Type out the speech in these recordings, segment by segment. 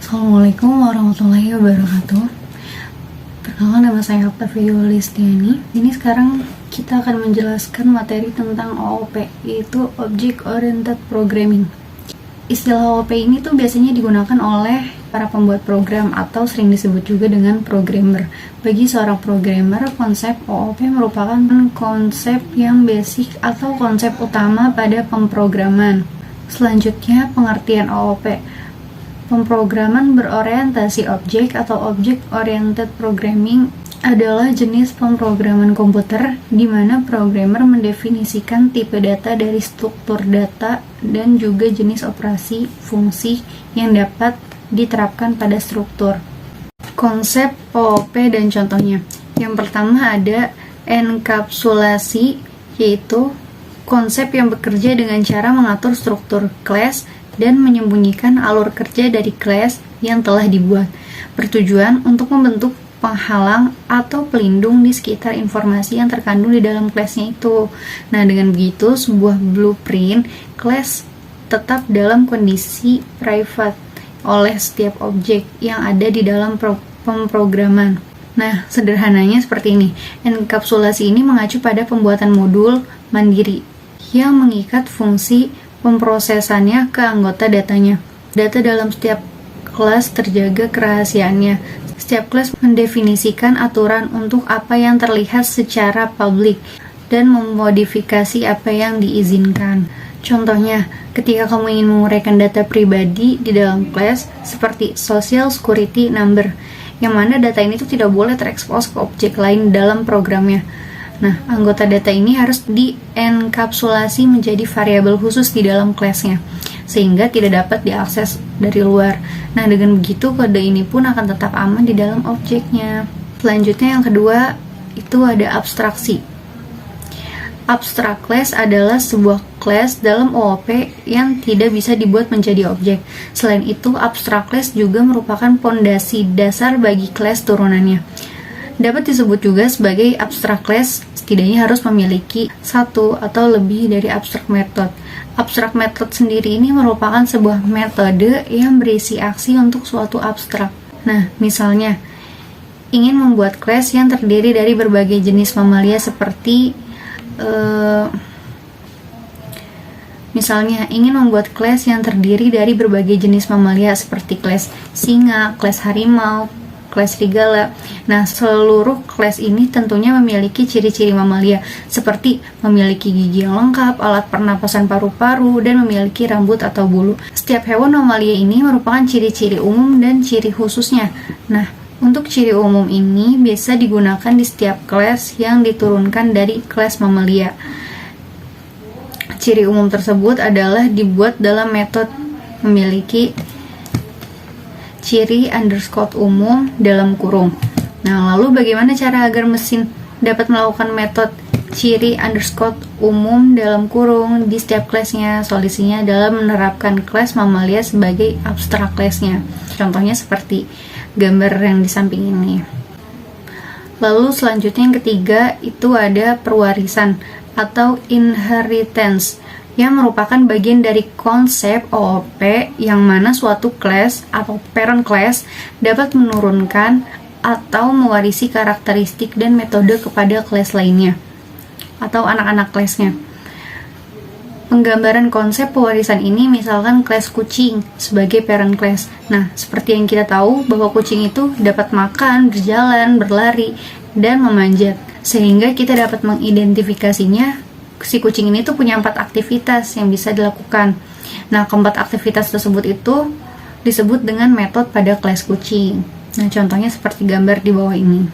Assalamualaikum warahmatullahi wabarakatuh. Perkenalkan, nama saya Octavia Listiani. Ini sekarang kita akan menjelaskan materi tentang OOP, yaitu Object Oriented Programming. Istilah OOP ini tuh biasanya digunakan oleh para pembuat program atau sering disebut juga dengan programmer. Bagi seorang programmer, konsep OOP merupakan konsep yang basic atau konsep utama pada pemrograman. Selanjutnya, pengertian OOP. Pemrograman berorientasi objek atau Object Oriented Programming adalah jenis pemrograman komputer di mana programmer mendefinisikan tipe data dari struktur data dan juga jenis operasi fungsi yang dapat diterapkan pada struktur. Konsep OOP dan contohnya. Yang pertama ada enkapsulasi, yaitu konsep yang bekerja dengan cara mengatur struktur kelas dan menyembunyikan alur kerja dari kelas yang telah dibuat, bertujuan untuk membentuk penghalang atau pelindung di sekitar informasi yang terkandung di dalam kelasnya itu. Nah, dengan begitu, sebuah blueprint kelas tetap dalam kondisi private oleh setiap objek yang ada di dalam pemrograman. Nah, sederhananya seperti ini. Enkapsulasi ini mengacu pada pembuatan modul mandiri yang mengikat fungsi pemrosesannya ke anggota datanya. Data dalam setiap kelas terjaga kerahasiaannya. Setiap kelas mendefinisikan aturan untuk apa yang terlihat secara publik dan memodifikasi apa yang diizinkan. Contohnya, ketika kamu ingin menguraikan data pribadi di dalam kelas seperti Social Security Number, yang mana data ini tuh tidak boleh terekspos ke objek lain dalam programnya. Nah, anggota data ini harus dienkapsulasi menjadi variabel khusus di dalam kelasnya, sehingga tidak dapat diakses dari luar. Nah, dengan begitu kode ini pun akan tetap aman di dalam objeknya. Selanjutnya yang kedua, itu ada abstraksi. Abstract class adalah sebuah class dalam OOP yang tidak bisa dibuat menjadi objek. Selain itu, abstract class juga merupakan pondasi dasar bagi kelas turunannya. Dapat disebut juga sebagai abstract class, setidaknya harus memiliki satu atau lebih dari abstract method. Abstract method sendiri ini merupakan sebuah metode yang berisi aksi untuk suatu abstrak. Nah, misalnya, ingin membuat class yang terdiri dari berbagai jenis mamalia seperti kelas singa, kelas harimau, kelas serigala. Nah, seluruh kelas ini tentunya memiliki ciri-ciri mamalia seperti memiliki gigi yang lengkap, alat pernapasan paru-paru, dan memiliki rambut atau bulu. Setiap hewan mamalia ini merupakan ciri-ciri umum dan ciri khususnya. Nah, untuk ciri umum ini biasa digunakan di setiap kelas yang diturunkan dari kelas mamalia. Ciri umum tersebut adalah dibuat dalam metode memiliki ciri underscore umum dalam kurung. Nah, lalu bagaimana cara agar mesin dapat melakukan metode ciri underscore umum dalam kurung di setiap kelasnya? Solusinya adalah menerapkan kelas mamalia sebagai abstract class-nya. Contohnya seperti gambar yang di samping ini. Lalu selanjutnya yang ketiga itu ada pewarisan atau inheritance, yang merupakan bagian dari konsep OOP yang mana suatu kelas atau parent class dapat menurunkan atau mewarisi karakteristik dan metode kepada kelas lainnya atau anak-anak kelasnya. Penggambaran konsep pewarisan ini misalkan kelas kucing sebagai parent class. Nah, seperti yang kita tahu bahwa kucing itu dapat makan, berjalan, berlari, dan memanjat. Sehingga kita dapat mengidentifikasinya, si kucing ini tuh punya 4 aktivitas yang bisa dilakukan. Nah, keempat aktivitas tersebut itu disebut dengan metode pada kelas kucing. Nah, contohnya seperti gambar di bawah ini.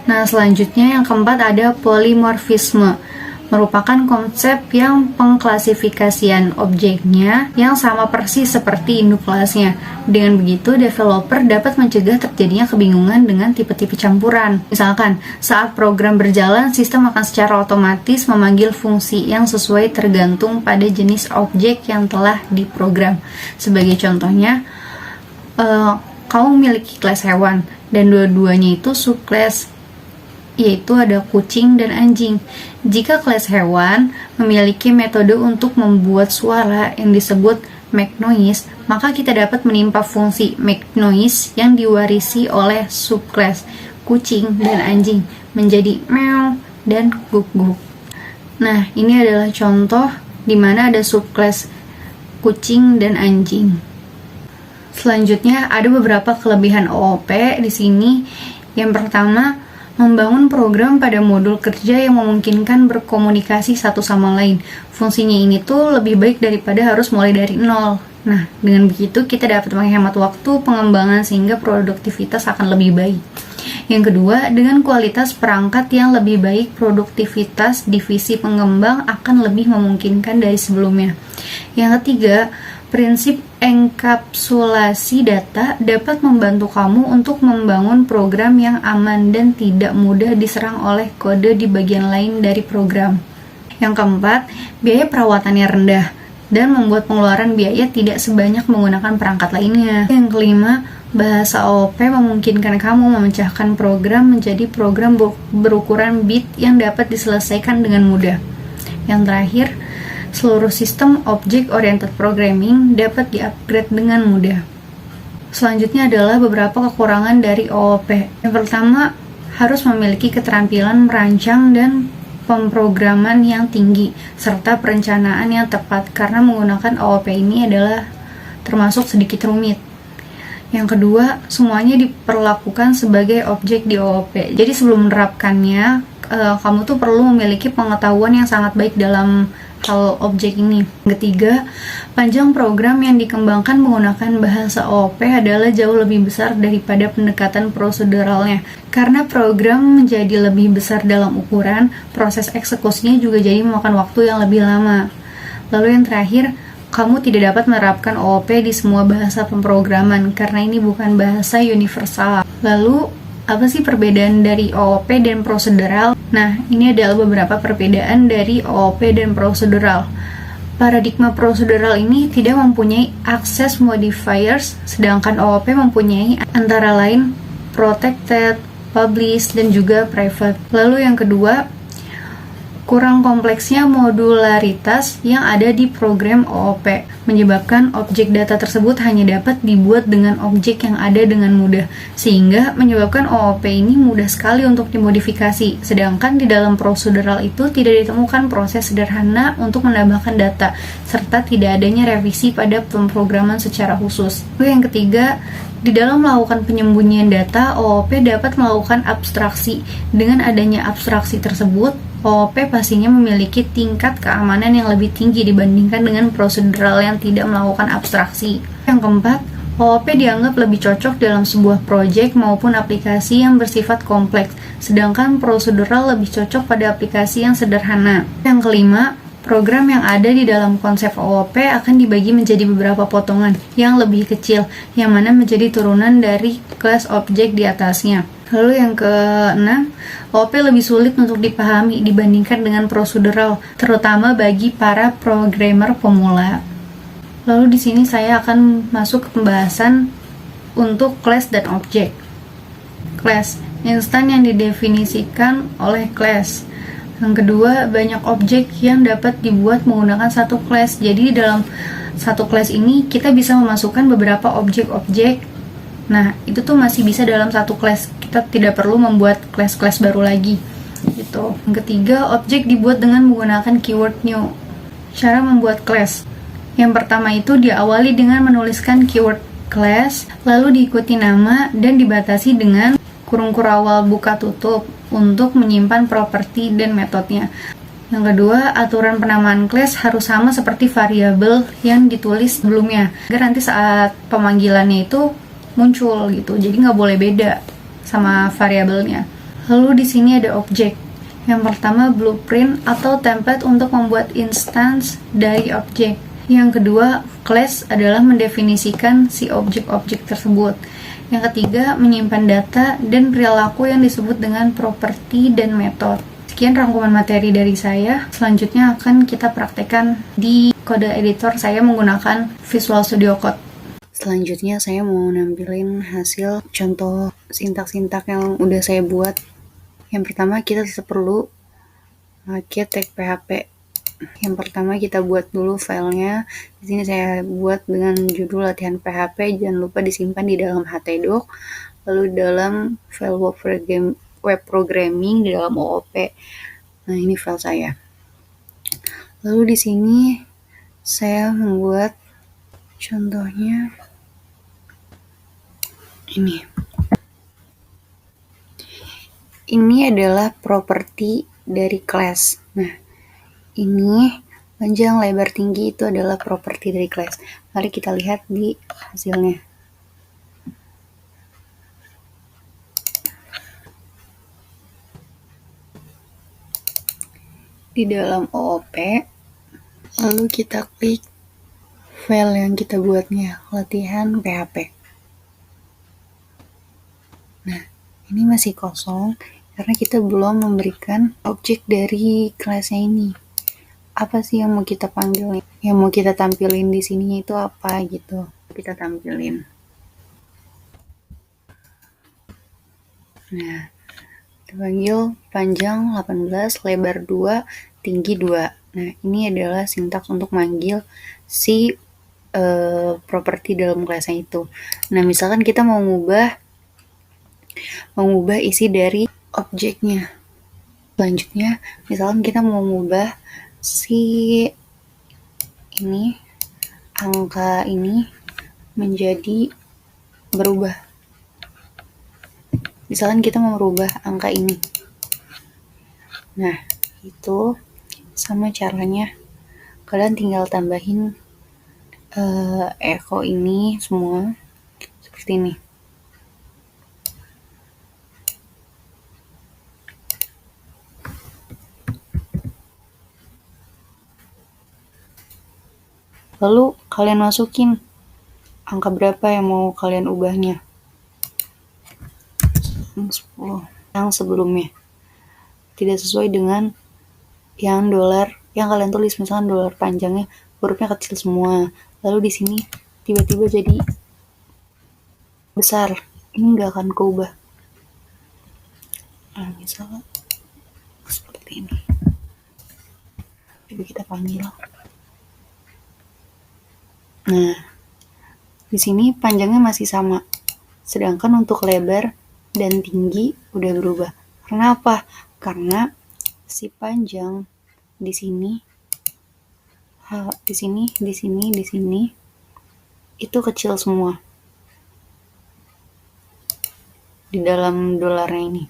Nah, selanjutnya yang keempat ada polymorphisme, merupakan konsep yang pengklasifikasian objeknya yang sama persis seperti induk kelasnya. Dengan begitu, developer dapat mencegah terjadinya kebingungan dengan tipe-tipe campuran. Misalkan, saat program berjalan, sistem akan secara otomatis memanggil fungsi yang sesuai tergantung pada jenis objek yang telah diprogram. Sebagai contohnya, kamu memiliki kelas hewan, dan dua-duanya itu subclass, yaitu ada kucing dan anjing. Jika kelas hewan memiliki metode untuk membuat suara yang disebut make noise, maka kita dapat menimpa fungsi make noise yang diwarisi oleh subclass kucing dan anjing menjadi meow dan guk-guk. Nah, ini adalah contoh di mana ada subclass kucing dan anjing. Selanjutnya ada beberapa kelebihan OOP di sini. Yang pertama, membangun program pada modul kerja yang memungkinkan berkomunikasi satu sama lain. Fungsinya ini tuh lebih baik daripada harus mulai dari nol. Nah, dengan begitu kita dapat menghemat waktu pengembangan sehingga produktivitas akan lebih baik. Yang kedua, dengan kualitas perangkat yang lebih baik, produktivitas divisi pengembang akan lebih memungkinkan dari sebelumnya. Yang ketiga, prinsip enkapsulasi data dapat membantu kamu untuk membangun program yang aman dan tidak mudah diserang oleh kode di bagian lain dari program. Yang keempat, biaya perawatannya rendah dan membuat pengeluaran biaya tidak sebanyak menggunakan perangkat lainnya. Yang kelima, bahasa OOP memungkinkan kamu memecahkan program menjadi program berukuran bit yang dapat diselesaikan dengan mudah. Yang terakhir, seluruh sistem Object-Oriented Programming dapat di-upgrade dengan mudah. Selanjutnya adalah beberapa kekurangan dari OOP. Yang pertama, harus memiliki keterampilan merancang dan pemrograman yang tinggi, serta perencanaan yang tepat, karena menggunakan OOP ini adalah termasuk sedikit rumit. Yang kedua, semuanya diperlakukan sebagai objek di OOP. Jadi sebelum menerapkannya, kamu tuh perlu memiliki pengetahuan yang sangat baik dalam hal objek ini. Yang ketiga, panjang program yang dikembangkan menggunakan bahasa OOP adalah jauh lebih besar daripada pendekatan proseduralnya. Karena program menjadi lebih besar dalam ukuran, proses eksekusinya juga jadi memakan waktu yang lebih lama. Lalu yang terakhir, kamu tidak dapat menerapkan OOP di semua bahasa pemrograman karena ini bukan bahasa universal. Lalu, apa sih perbedaan dari OOP dan prosedural? Nah, ini adalah beberapa perbedaan dari OOP dan prosedural. Paradigma prosedural ini tidak mempunyai access modifiers, sedangkan OOP mempunyai antara lain protected, published, dan juga private. Lalu yang kedua, kurang kompleksnya modularitas yang ada di program OOP, menyebabkan objek data tersebut hanya dapat dibuat dengan objek yang ada dengan mudah, sehingga menyebabkan OOP ini mudah sekali untuk dimodifikasi, sedangkan di dalam prosedural itu tidak ditemukan proses sederhana untuk menambahkan data, serta tidak adanya revisi pada pemrograman secara khusus. Lalu yang ketiga, di dalam melakukan penyembunyian data, OOP dapat melakukan abstraksi. Dengan adanya abstraksi tersebut, OOP pastinya memiliki tingkat keamanan yang lebih tinggi dibandingkan dengan prosedural yang tidak melakukan abstraksi. Yang keempat, OOP dianggap lebih cocok dalam sebuah proyek maupun aplikasi yang bersifat kompleks, sedangkan prosedural lebih cocok pada aplikasi yang sederhana. Yang kelima, program yang ada di dalam konsep OOP akan dibagi menjadi beberapa potongan yang lebih kecil, yang mana menjadi turunan dari kelas objek di atasnya. Lalu yang keenam, OOP lebih sulit untuk dipahami dibandingkan dengan prosedural, terutama bagi para programmer pemula. Lalu di sini saya akan masuk ke pembahasan untuk class dan objek. Class, instan yang didefinisikan oleh class. Yang kedua, banyak objek yang dapat dibuat menggunakan satu class. Jadi dalam satu class ini kita bisa memasukkan beberapa objek-objek. Nah, itu tuh masih bisa dalam satu class. Kita tidak perlu membuat class-class baru lagi. Gitu. Yang ketiga, objek dibuat dengan menggunakan keyword new. Cara membuat class. Yang pertama itu diawali dengan menuliskan keyword class, lalu diikuti nama dan dibatasi dengan kurung kurawal buka tutup untuk menyimpan properti dan metodenya. Yang kedua, aturan penamaan class harus sama seperti variabel yang ditulis sebelumnya, agar nanti saat pemanggilannya itu muncul gitu. Jadi nggak boleh beda sama variabelnya. Lalu di sini ada objek. Yang pertama, blueprint atau template untuk membuat instance dari objek. Yang kedua, class adalah mendefinisikan si objek-objek tersebut. Yang ketiga, menyimpan data dan perilaku yang disebut dengan properti dan metode. Sekian rangkuman materi dari saya. Selanjutnya akan kita praktekkan di kode editor saya menggunakan Visual Studio Code. Selanjutnya saya mau nampilin hasil contoh sintak-sintak yang udah saya buat. Yang pertama, kita tetap perlu pakai tag PHP. Yang pertama kita buat dulu filenya. Di sini saya buat dengan judul latihan PHP. Jangan lupa disimpan di dalam htdoc, lalu dalam file web programming di dalam OOP. Nah, ini file saya. Lalu di sini saya membuat contohnya ini. Ini adalah properti dari class. Nah, ini panjang, lebar, tinggi itu adalah properti dari class. Mari kita lihat di hasilnya. Di dalam OOP, lalu kita klik file yang kita buatnya, latihan PHP. Nah, ini masih kosong karena kita belum memberikan objek dari kelasnya ini. Apa sih yang mau kita panggil? Yang mau kita tampilin di sininya itu apa gitu. Kita tampilin. Nah, kita panggil panjang 18, lebar 2, tinggi 2. Nah, ini adalah sintaks untuk manggil si properti dalam kelasnya itu. Nah, misalkan kita mau mengubah isi dari objeknya. Selanjutnya, misalkan kita mau mengubah si ini, angka ini menjadi berubah. Misalkan kita mau merubah angka ini. Nah, itu sama caranya. Kalian tinggal tambahin echo ini semua seperti ini. Lalu kalian masukin angka berapa yang mau kalian ubahnya. 10 yang sebelumnya. Tidak sesuai dengan yang dolar yang kalian tulis, misalkan dolar panjangnya hurufnya kecil semua. Lalu di sini tiba-tiba jadi besar. Ini nggak akan keubah. Nah, misalnya seperti ini. Coba kita panggil. Nah, di sini panjangnya masih sama. Sedangkan untuk lebar dan tinggi udah berubah. Karena apa? Karena si panjang di sini itu kecil semua di dalam dolarnya ini.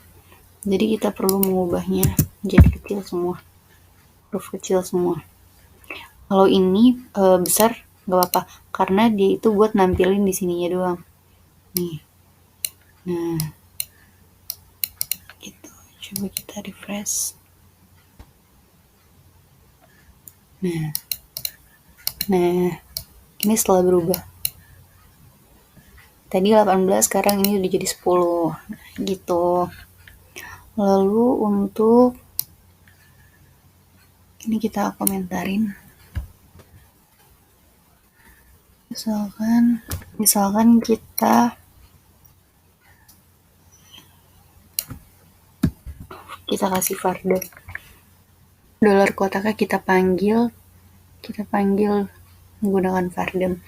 Jadi kita perlu mengubahnya jadi kecil semua, huruf kecil semua. Kalau ini besar nggak apa-apa karena dia itu buat nampilin di sininya doang. Nih. Nah, gitu. Coba kita refresh. Nah, ini setelah berubah. Tadi 18, sekarang ini udah jadi 10. Gitu. Lalu untuk ini kita komentarin. Misalkan kita kasih Fardam. Dolar kotaknya kita panggil menggunakan Fardam.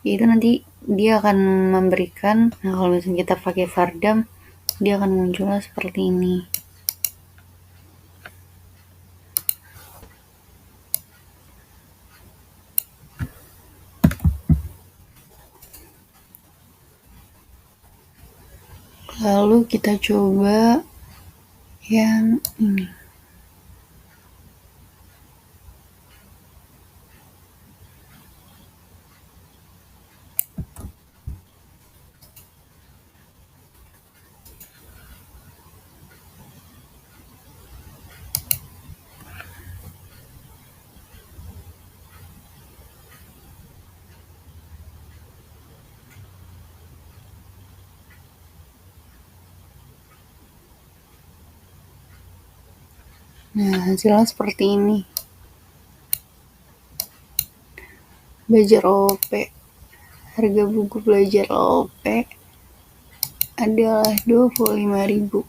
Itu nanti dia akan memberikan, nah kalau misalnya kita pakai Fardam, dia akan munculnya seperti ini. Lalu kita coba yang ini. Nah, hasilnya seperti ini. Belajar OOP. Harga buku belajar OOP adalah 25.000.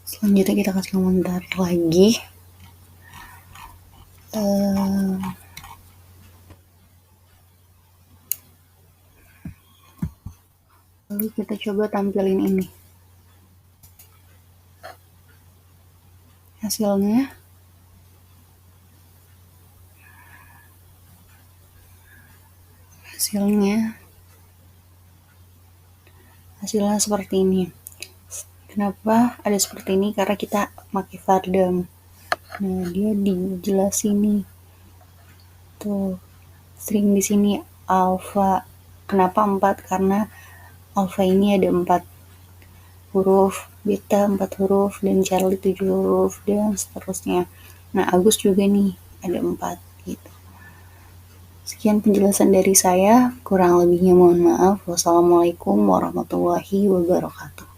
Selanjutnya kita kasih komentar lagi. Lalu kita coba tampilin ini hasilnya. Hasilnya seperti ini. Kenapa ada seperti ini? Karena kita pakai Vardam. Nah, dia dijelasin nih. Tuh, string di sini alpha. Kenapa 4? Karena alpha ini ada 4 huruf, beta 4 huruf, dan Charlie 7 huruf, dan seterusnya. Nah, Agus juga nih ada 4 gitu. Sekian penjelasan dari saya, kurang lebihnya mohon maaf. Wassalamualaikum warahmatullahi wabarakatuh.